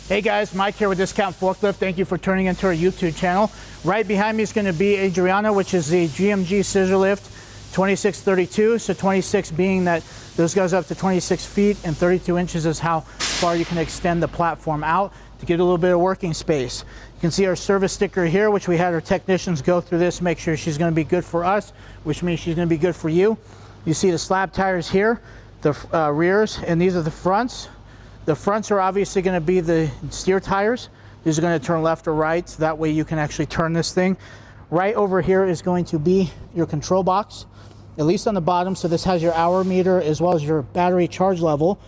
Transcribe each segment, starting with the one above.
Hey guys, Mike here with Discount Forklift. Thank you for turning into our YouTube channel. Right behind me is going to be Adriana, which is the GMG Scissor lift 2632. So 26 being that this goes up to 26 feet and 32 inches is how far you can extend the platform out to get a little bit of working space. You can see our service sticker here, which we had our technicians go through this, make sure she's going to be good for us, which means she's going to be good for you. You see the slab tires here, the rears, and these are the fronts. The fronts are obviously going to be the steer tires. These are going to turn left or right, so that way you can actually turn this thing. Right over here is going to be your control box, at least on the bottom. So this has your hour meter as well as your battery charge level.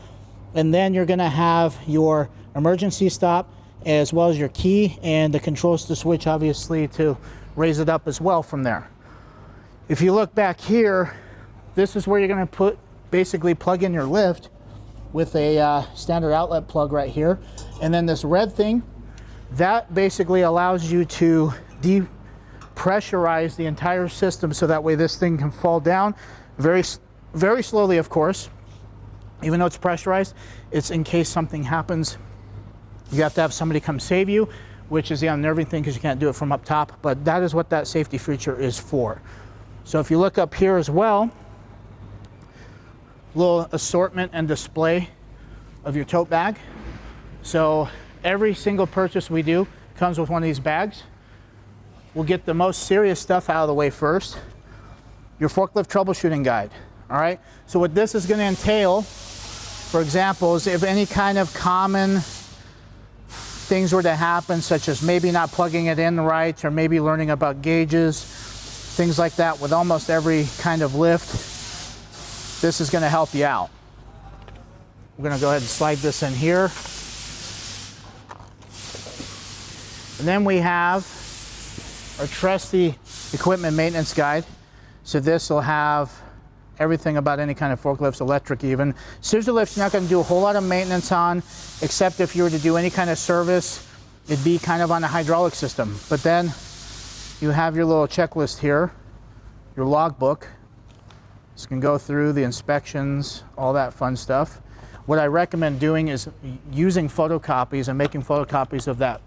And then you're going to have your emergency stop as well as your key and the controls to switch, obviously, to raise it up as well from there. If you look back here, this is where you're going to basically plug in your lift with a standard outlet plug right here. And then this red thing, that basically allows you to depressurize the entire system so that way this thing can fall down very slowly, of course. Even though it's pressurized, it's in case something happens. You have to have somebody come save you, which is the unnerving thing because you can't do it from up top, but that is what that safety feature is for. So if you look up here as well, little assortment and display of your tote bag. So every single purchase we do comes with one of these bags. We'll get the most serious stuff out of the way first. Your forklift troubleshooting guide. All right, so what this is going to entail, for example, is if any kind of common things were to happen, such as maybe not plugging it in right, or maybe learning about gauges, things like that, with almost every kind of lift, this is going to help you out. We're going to go ahead and slide this in here. And then we have our trusty equipment maintenance guide. So this will have everything about any kind of forklifts, electric even. Scissor lifts you're not going to do a whole lot of maintenance on, except if you were to do any kind of service, it'd be kind of on the hydraulic system. But then you have your little checklist here, your logbook. This can go through the inspections, all that fun stuff. What I recommend doing is using photocopies and making photocopies of that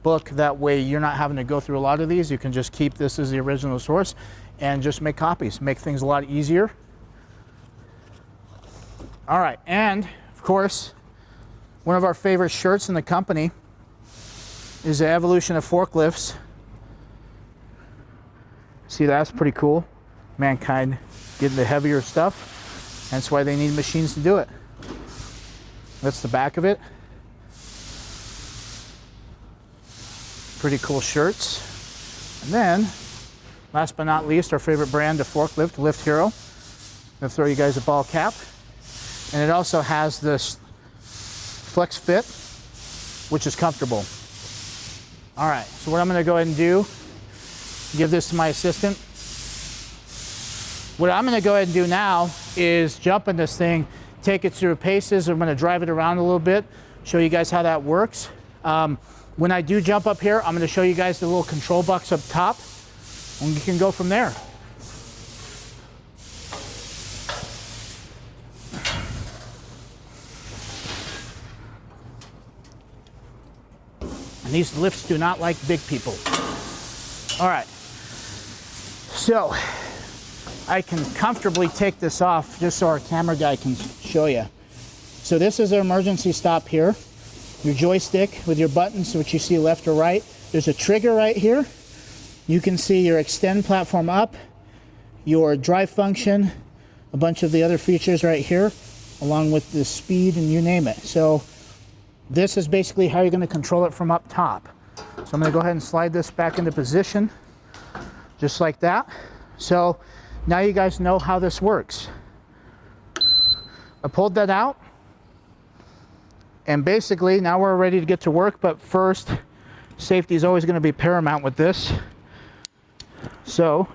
book. That way you're not having to go through a lot of these. You can just keep this as the original source and just make copies, make things a lot easier. All right, and of course, one of our favorite shirts in the company is the evolution of forklifts. See, that's pretty cool. Mankind getting the heavier stuff. That's why they need machines to do it. That's the back of it. Pretty cool shirts. And then, last but not least, our favorite brand of forklift, Lift Hero. I'm gonna throw you guys a ball cap. And it also has this flex fit, which is comfortable. All right, so what I'm gonna go ahead and do, give this to my assistant. What I'm going to go ahead and do now is jump in this thing, take it through paces. I'm going to drive it around a little bit, show you guys how that works. When I do jump up here, I'm going to show you guys the little control box up top, and you can go from there. And these lifts do not like big people. All right, so I can comfortably take this off just so our camera guy can show you. So this is our emergency stop here. Your joystick with your buttons, which you see left or right. There's a trigger right here. You can see your extend platform up, your drive function, a bunch of the other features right here, along with the speed and you name it. So this is basically how you're going to control it from up top. So I'm going to go ahead and slide this back into position, just like that. So now you guys know how this works. I pulled that out, and basically now we're ready to get to work, but first, safety is always going to be paramount with this. So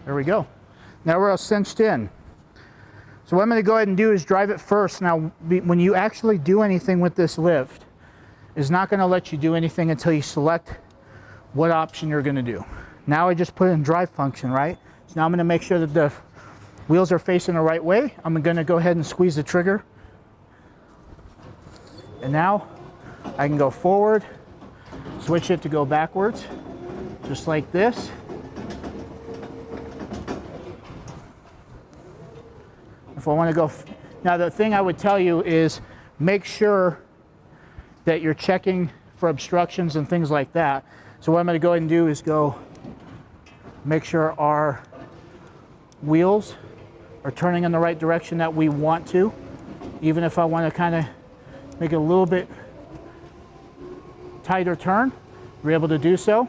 there we go. Now we're all cinched in. So what I'm going to go ahead and do is drive it first. Now, when you actually do anything with this lift, it's not going to let you do anything until you select what option you're going to do. Now I just put in drive function, right? So now I'm going to make sure that the Wheels are facing the right way. I'm going to go ahead and squeeze the trigger. And now I can go forward, switch it to go backwards, just like this. If I want to go, now the thing I would tell you is make sure that you're checking for obstructions and things like that. So what I'm going to go ahead and do is go make sure our wheels are turning in the right direction that we want to. Even if I want to kind of make it a little bit tighter turn, we're able to do so.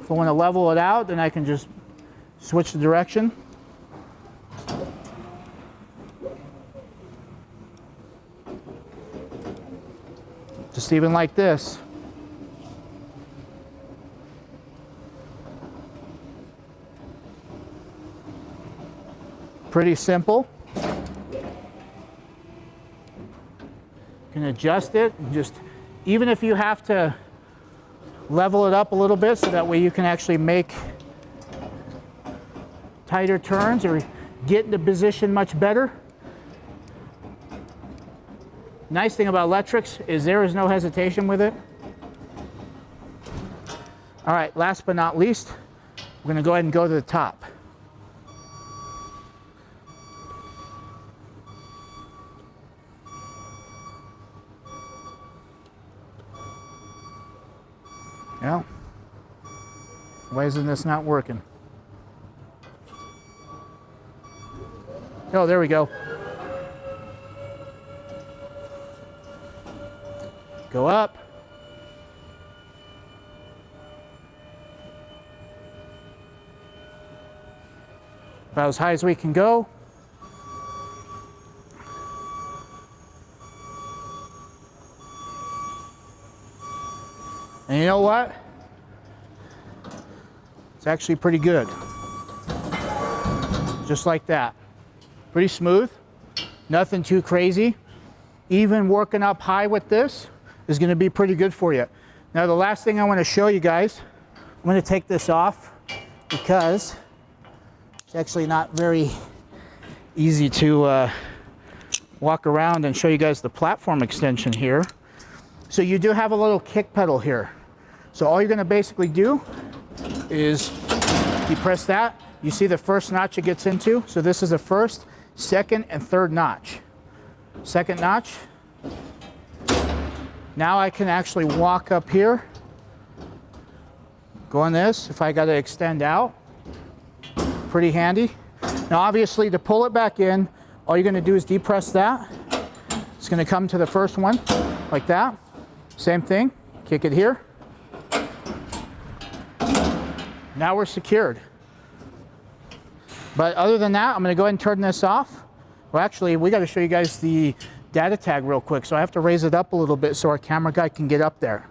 If I want to level it out, then I can just switch the direction. Just even like this. Pretty simple. You can adjust it, just even if you have to level it up a little bit so that way you can actually make tighter turns or get into position much better. Nice thing about electrics is there is no hesitation with it. All right, last but not least, we're going to go ahead and go to the top. Well, why isn't this not working? Oh, there we go. Go up. About as high as we can go. And you know what? It's actually pretty good. Just like that. Pretty smooth. Nothing too crazy. Even working up high with this is going to be pretty good for you. Now the last thing I want to show you guys, I'm going to take this off because it's actually not very easy to walk around and show you guys the platform extension here. So you do have a little kick pedal here. So all you're going to basically do is you press that. You see the first notch it gets into. So this is the first, second, and third notch. Second notch. Now I can actually walk up here. Go on this if I got to extend out. Pretty handy. Now obviously to pull it back in, all you're going to do is depress that. It's going to come to the first one like that. Same thing. Kick it here. Now we're secured. But other than that, I'm going to go ahead and turn this off. Well, actually, we got to show you guys the data tag real quick. So I have to raise it up a little bit so our camera guy can get up there.